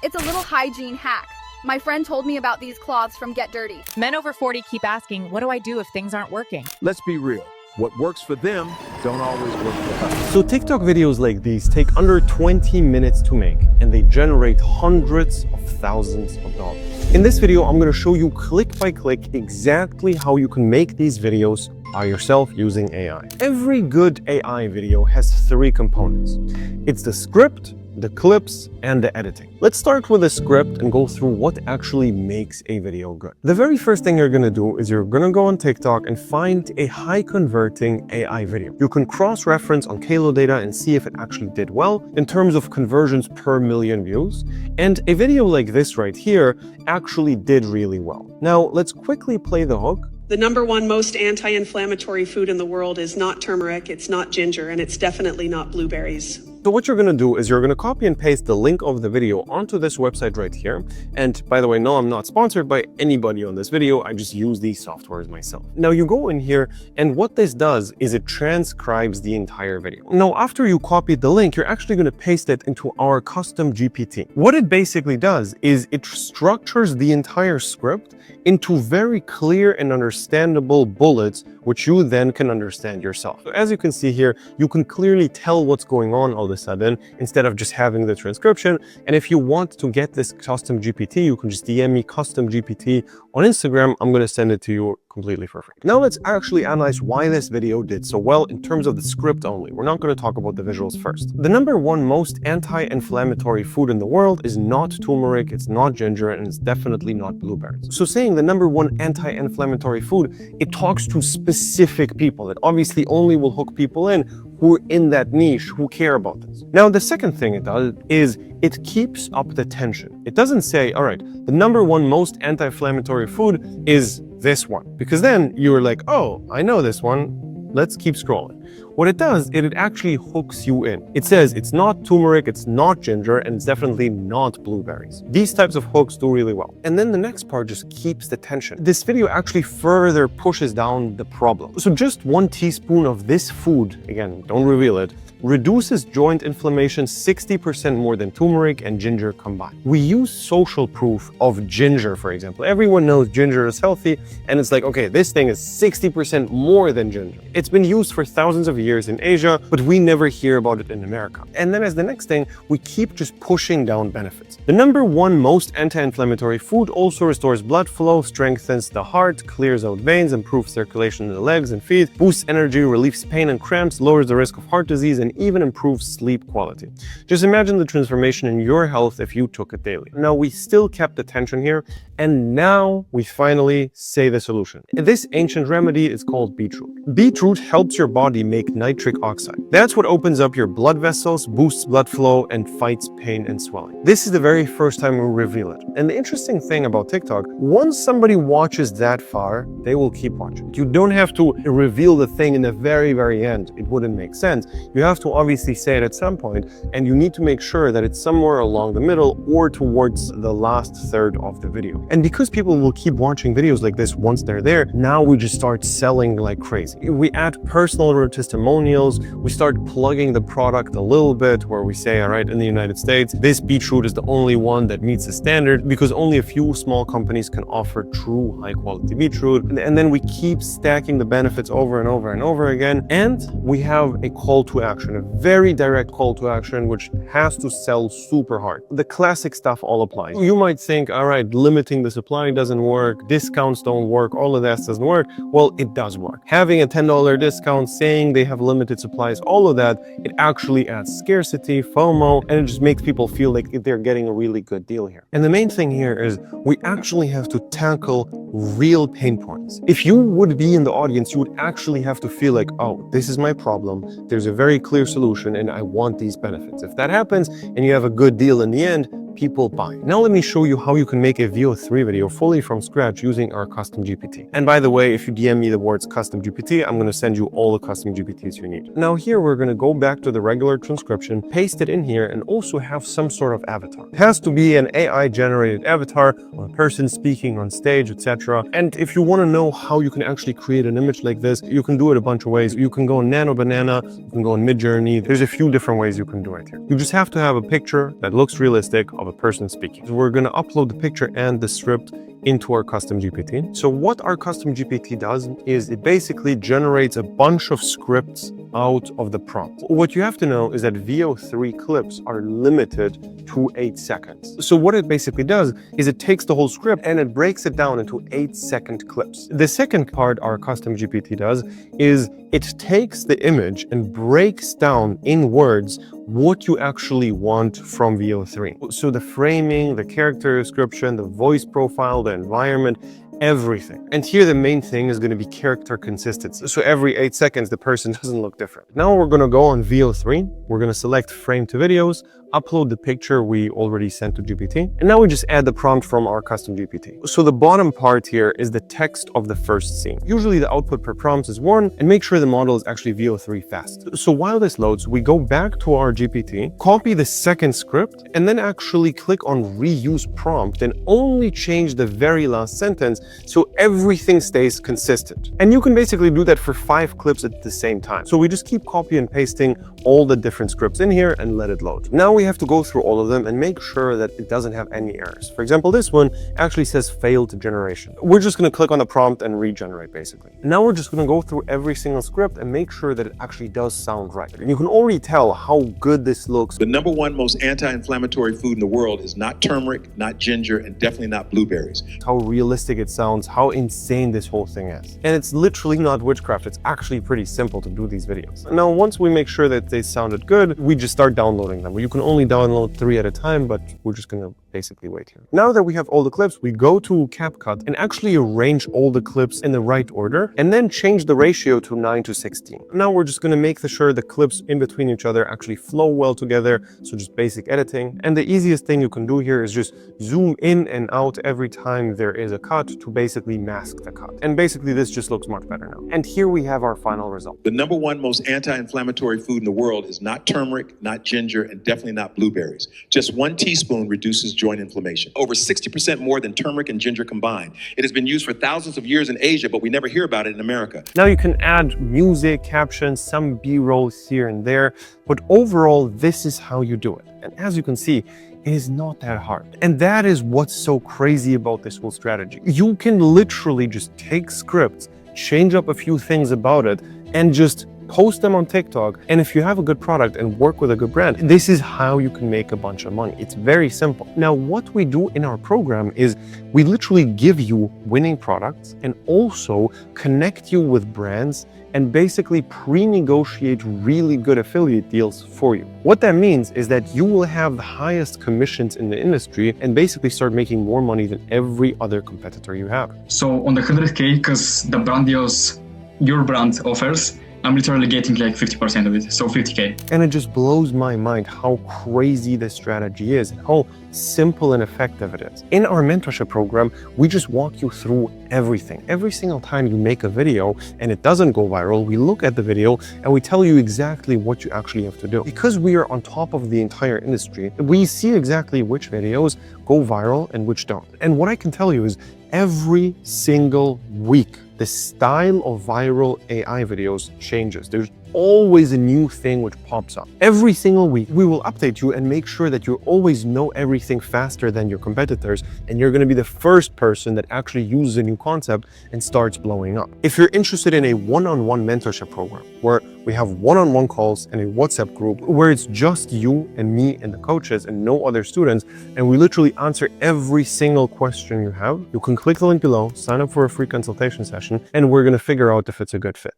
It's a little hygiene hack. My friend told me about these cloths from Get Dirty. Men over 40 keep asking, what do I do if things aren't working? Let's be real. What works for them don't always work for us. So TikTok videos like these take under 20 minutes to make, and they generate hundreds of thousands of dollars. In this video, I'm going to show you click by click exactly how you can make these videos by yourself using AI. Every good AI video has three components. It's the script, the clips, and the editing. Let's start with the script and go through what actually makes a video good. The very first thing you're gonna do is you're gonna go on TikTok and find a high converting AI video. You can cross-reference on Kalo data and see if it actually did well in terms of conversions per million views. And a video like this right here actually did really well. Now let's quickly play the hook. The number one most anti-inflammatory food in the world is not turmeric, it's not ginger, and it's definitely not blueberries. So what you're gonna do is you're gonna copy and paste the link of the video onto this website right here. And by the way, no, I'm not sponsored by anybody on this video. I just use these softwares myself. Now you go in here, and what this does is it transcribes the entire video. Now, after you copied the link, you're actually gonna paste it into our custom GPT. What it basically does is it structures the entire script into very clear and understandable bullets, which you then can understand yourself. So as you can see here, you can clearly tell what's going on all of a sudden instead of just having the transcription. And if you want to get this custom GPT, you can just DM me custom GPT on Instagram. I'm going to send it to you completely for free. Now let's actually analyze why this video did so well in terms of the script only. We're not going to talk about the visuals first. The number one most anti-inflammatory food in the world is not turmeric, it's not ginger, and it's definitely not blueberries. So saying the number one anti-inflammatory food, it talks to specific people. It obviously only will hook people in who are in that niche, who care about this. Now, the second thing it does is it keeps up the tension. It doesn't say, all right, the number one most anti-inflammatory food is this one, because then you're like, oh, I know this one. Let's keep scrolling. What it does, it actually hooks you in. It says it's not turmeric, it's not ginger, and it's definitely not blueberries. These types of hooks do really well. And then the next part just keeps the tension. This video actually further pushes down the problem. So just 1 teaspoon of this food, again, don't reveal it, reduces joint inflammation 60% more than turmeric and ginger combined. We use social proof of ginger, for example. Everyone knows ginger is healthy, and it's like, okay, this thing is 60% more than ginger. It's been used for thousands of years in Asia, but we never hear about it in America. And then as the next thing, we keep just pushing down benefits. The number one most anti-inflammatory food also restores blood flow, strengthens the heart, clears out veins, improves circulation in the legs and feet, boosts energy, relieves pain and cramps, lowers the risk of heart disease, and even improves sleep quality. Just imagine the transformation in your health if you took it daily. Now, we still kept the tension here, and now we finally say the solution. This ancient remedy is called beetroot. Beetroot helps your body make nitric oxide. That's what opens up your blood vessels, boosts blood flow, and fights pain and swelling. This is the very first time we reveal it. And the interesting thing about TikTok, once somebody watches that far, they will keep watching. You don't have to reveal the thing in the very, very end. It wouldn't make sense. You have to obviously say it at some point, and you need to make sure that it's somewhere along the middle or towards the last third of the video. And because people will keep watching videos like this once they're there, now we just start selling like crazy. We add personal testimonials, we start plugging the product a little bit where we say, all right, in the United States, this beetroot is the only one that meets the standard because only a few small companies can offer true high quality beetroot. And then we keep stacking the benefits over and over and over again. And we have a call to action, a very direct call to action, which has to sell super hard. The classic stuff all applies. You might think, all right, limiting the supply doesn't work, discounts don't work, all of that doesn't work. Well, it does work. Having a $10 discount, saying they have limited supplies, all of that, it actually adds scarcity, FOMO, and it just makes people feel like they're getting a really good deal here. And the main thing here is we actually have to tackle real pain points. If you would be in the audience, you would actually have to feel like, oh, this is my problem. There's a very clear solution and I want these benefits. If that happens and you have a good deal in the end, people buy. Now let me show you how you can make a VO3 video fully from scratch using our custom GPT. And by the way, if you DM me the words custom GPT, I'm going to send you all the custom GPTs you need. Now here we're going to go back to the regular transcription, paste it in here, and also have some sort of avatar. It has to be an AI generated avatar or a person speaking on stage, etc. And if you want to know how you can actually create an image like this, you can do it a bunch of ways. You can go on Nano Banana, you can go on Midjourney. There's a few different ways you can do it here. You just have to have a picture that looks realistic of a person speaking. So we're going to upload the picture and the script into our custom GPT. So what our custom GPT does is it basically generates a bunch of scripts out of the prompt. What you have to know is that VO3 clips are limited to 8 seconds. So what it basically does is it takes the whole script and it breaks it down into 8-second clips. The second part our custom GPT does is it takes the image and breaks down in words what you actually want from VO3. So the framing, the character description, the voice profile, the environment, everything. And here the main thing is going to be character consistency. So every 8 seconds, the person doesn't look different. Now we're going to go on VO3. We're going to select frame to videos, upload the picture we already sent to GPT. And now we just add the prompt from our custom GPT. So the bottom part here is the text of the first scene. Usually the output per prompt is 1, and make sure the model is actually VO3 fast. So while this loads, we go back to our GPT, copy the second script, and then actually click on reuse prompt and only change the very last sentence so everything stays consistent. And you can basically do that for 5 clips at the same time. So we just keep copy and pasting all the different scripts in here and let it load. Now we have to go through all of them and make sure that it doesn't have any errors. For example, this one actually says failed generation. We're just going to click on the prompt and regenerate basically. Now we're just going to go through every single script and make sure that it actually does sound right. And you can already tell how good this looks. The number one most anti-inflammatory food in the world is not turmeric, not ginger, and definitely not blueberries. How realistic it sounds, how insane this whole thing is. And it's literally not witchcraft. It's actually pretty simple to do these videos. Now, once we make sure that they sounded good, we just start downloading them. You can only download 3 at a time, but we're just gonna basically wait here. Now that we have all the clips, we go to CapCut and actually arrange all the clips in the right order and then change the ratio to 9:16. Now we're just gonna make sure the clips in between each other actually flow well together. So just basic editing. And the easiest thing you can do here is just zoom in and out every time there is a cut to basically mask the cut. And basically this just looks much better now. And here we have our final result. The number one most anti-inflammatory food in the world is not turmeric, not ginger, and definitely not blueberries. Just 1 teaspoon reduces joint inflammation. Over 60% more than turmeric and ginger combined. It has been used for thousands of years in Asia, but we never hear about it in America. Now you can add music, captions, some B-rolls here and there, but overall, this is how you do it. And as you can see, it is not that hard. And that is what's so crazy about this whole strategy. You can literally just take scripts, change up a few things about it, and just post them on TikTok. And if you have a good product and work with a good brand, this is how you can make a bunch of money. It's very simple. Now, what we do in our program is we literally give you winning products and also connect you with brands and basically pre-negotiate really good affiliate deals for you. What that means is that you will have the highest commissions in the industry and basically start making more money than every other competitor you have. So on the 100K, because the brand deals your brand offers, I'm literally getting like 50% of it, so 50K. And it just blows my mind how crazy this strategy is, and how simple and effective it is. In our mentorship program, we just walk you through everything. Every single time you make a video and it doesn't go viral, we look at the video and we tell you exactly what you actually have to do. Because we are on top of the entire industry, we see exactly which videos go viral and which don't. And what I can tell you is every single week, the style of viral AI videos changes. There's always a new thing which pops up. Every single week, we will update you and make sure that you always know everything faster than your competitors, and you're going to be the first person that actually uses a new concept and starts blowing up. If you're interested in a one-on-one mentorship program where we have one-on-one calls and a WhatsApp group where it's just you and me and the coaches and no other students, and we literally answer every single question you have, you can click the link below, sign up for a free consultation session, and we're going to figure out if it's a good fit.